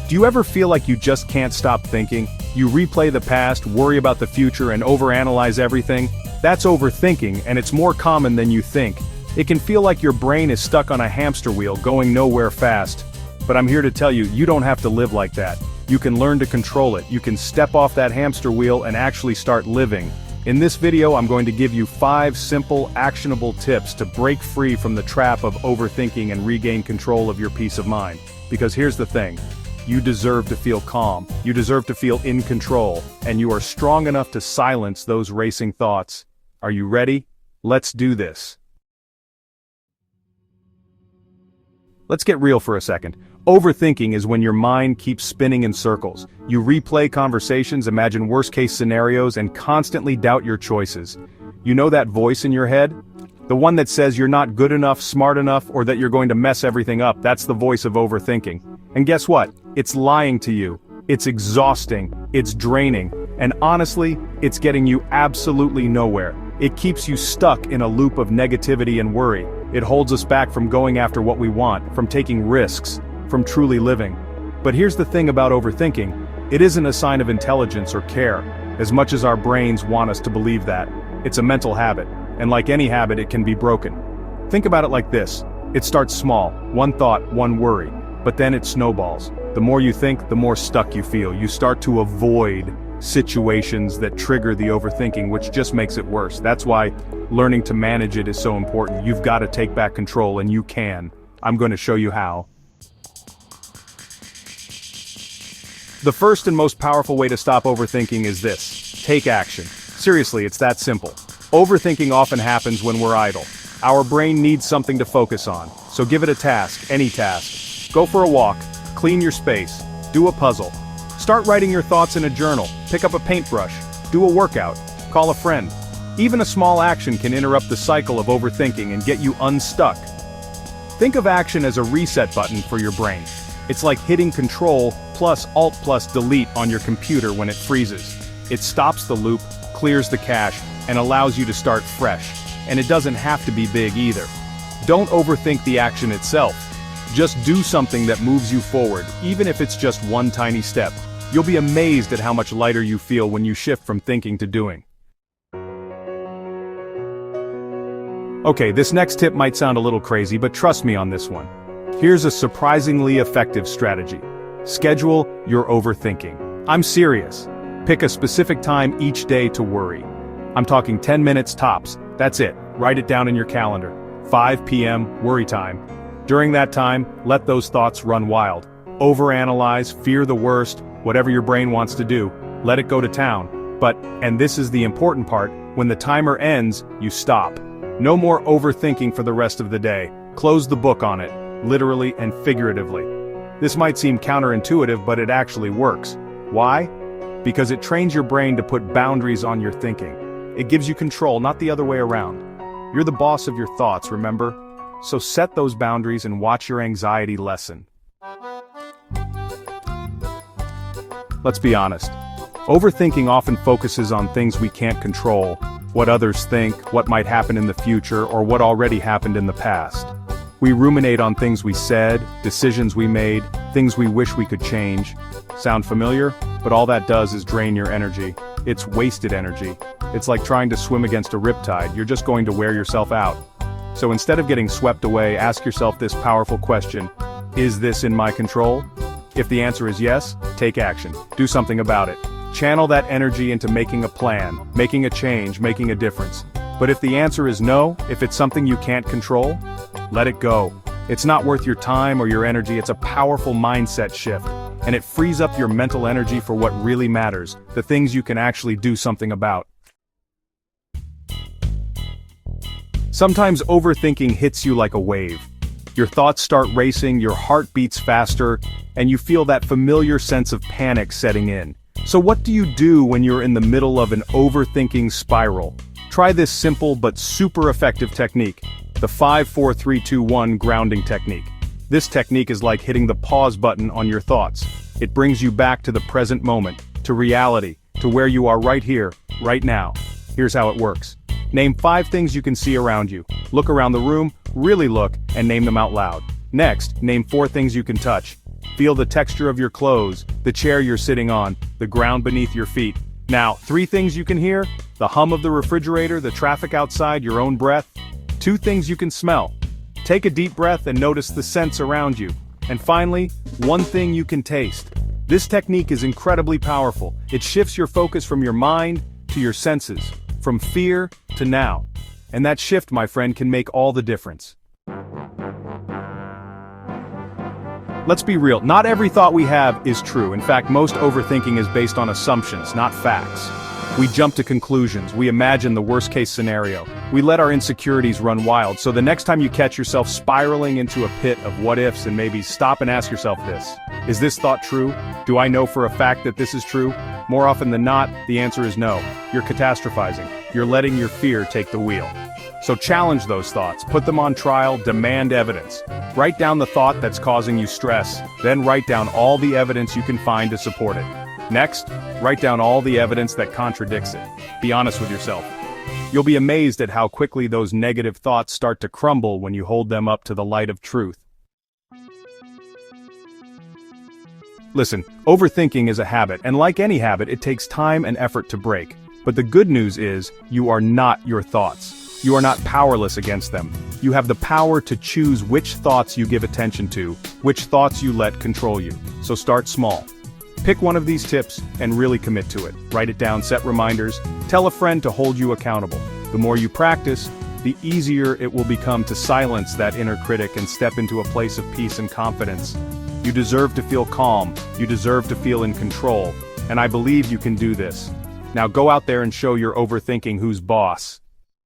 Do you ever feel like you just can't stop thinking? You replay the past, worry about the future, and overanalyze everything? That's overthinking, and it's more common than you think. It can feel like your brain is stuck on a hamster wheel going nowhere fast. But I'm here to tell you, you don't have to live like that. You can learn to control it. You can step off that hamster wheel and actually start living. In this video, I'm going to give you 5 simple, actionable tips to break free from the trap of overthinking and regain control of your peace of mind. Because here's the thing. You deserve to feel calm, you deserve to feel in control, and you are strong enough to silence those racing thoughts. Are you ready? Let's do this. Let's get real for a second. Overthinking is when your mind keeps spinning in circles. You replay conversations, imagine worst-case scenarios, and constantly doubt your choices. You know that voice in your head? The one that says you're not good enough, smart enough, or that you're going to mess everything up. That's the voice of overthinking. And guess what? It's lying to you. It's exhausting, it's draining, and honestly, it's getting you absolutely nowhere. It keeps you stuck in a loop of negativity and worry. It holds us back from going after what we want, from taking risks, from truly living. But here's the thing about overthinking. It isn't a sign of intelligence or care, as much as our brains want us to believe that. It's a mental habit, and like any habit, it can be broken. Think about it like this. It starts small, one thought, one worry, but then it snowballs. The more you think, the more stuck you feel. You start to avoid situations that trigger the overthinking, which just makes it worse. That's why learning to manage it is so important. You've got to take back control, and you can. I'm going to show you how. The first and most powerful way to stop overthinking is this: take action. Seriously, it's that simple. Overthinking often happens when we're idle. Our brain needs something to focus on, so give it a task, any task. Go for a walk, clean your space, do a puzzle. Start writing your thoughts in a journal, pick up a paintbrush, do a workout, call a friend. Even a small action can interrupt the cycle of overthinking and get you unstuck. Think of action as a reset button for your brain. It's like hitting Control plus Alt plus Delete on your computer when it freezes. It stops the loop, clears the cache, and allows you to start fresh. And it doesn't have to be big either. Don't overthink the action itself. Just do something that moves you forward, even if it's just one tiny step. You'll be amazed at how much lighter you feel when you shift from thinking to doing. Okay, this next tip might sound a little crazy, but trust me on this one. Here's a surprisingly effective strategy. Schedule your overthinking. I'm serious. Pick a specific time each day to worry. I'm talking 10 minutes tops. That's it. Write it down in your calendar. 5 p.m. worry time. During that time, let those thoughts run wild. Overanalyze, fear the worst, whatever your brain wants to do. Let it go to town. But, and this is the important part, when the timer ends, you stop. No more overthinking for the rest of the day. Close the book on it, literally and figuratively. This might seem counterintuitive, but it actually works. Why? Because it trains your brain to put boundaries on your thinking. It gives you control, not the other way around. You're the boss of your thoughts, remember? So set those boundaries and watch your anxiety lessen. Let's be honest. Overthinking often focuses on things we can't control, what others think, what might happen in the future, or what already happened in the past. We ruminate on things we said, decisions we made, things we wish we could change. Sound familiar? But all that does is drain your energy. It's wasted energy. It's like trying to swim against a riptide. You're just going to wear yourself out. So instead of getting swept away, ask yourself this powerful question: is this in my control? If the answer is yes, take action. Do something about it. Channel that energy into making a plan, making a change, making a difference. But if the answer is no, if it's something you can't control, let it go. It's not worth your time or your energy. It's a powerful mindset shift, and it frees up your mental energy for what really matters, the things you can actually do something about. Sometimes overthinking hits you like a wave. Your thoughts start racing, your heart beats faster, and you feel that familiar sense of panic setting in. So what do you do when you're in the middle of an overthinking spiral? Try this simple but super effective technique, the 5-4-3-2-1 grounding technique. This technique is like hitting the pause button on your thoughts. It brings you back to the present moment, to reality, to where you are right here, right now. Here's how it works. Name 5 things you can see around you. Look around the room, really look, and name them out loud. Next, name 4 things you can touch. Feel the texture of your clothes, the chair you're sitting on, the ground beneath your feet. Now, 3 things you can hear: the hum of the refrigerator, the traffic outside, your own breath. 2 things you can smell. Take a deep breath and notice the scents around you. And finally, 1 thing you can taste. This technique is incredibly powerful. It shifts your focus from your mind to your senses, from fear to now. And that shift, my friend, can make all the difference. Let's be real, not every thought we have is true. In fact, most overthinking is based on assumptions, not facts. We jump to conclusions, we imagine the worst-case scenario. We let our insecurities run wild, so the next time you catch yourself spiraling into a pit of what-ifs, and maybe stop and ask yourself this: is this thought true? Do I know for a fact that this is true? More often than not, the answer is no. You're catastrophizing. You're letting your fear take the wheel. So challenge those thoughts, put them on trial, demand evidence. Write down the thought that's causing you stress, then write down all the evidence you can find to support it. Next, write down all the evidence that contradicts it. Be honest with yourself. You'll be amazed at how quickly those negative thoughts start to crumble when you hold them up to the light of truth. Listen, overthinking is a habit, and like any habit, it takes time and effort to break. But the good news is, you are not your thoughts. You are not powerless against them. You have the power to choose which thoughts you give attention to, which thoughts you let control you. So start small. Pick one of these tips and really commit to it. Write it down, set reminders, tell a friend to hold you accountable. The more you practice, the easier it will become to silence that inner critic and step into a place of peace and confidence. You deserve to feel calm, you deserve to feel in control, and I believe you can do this. Now go out there and show your overthinking who's boss.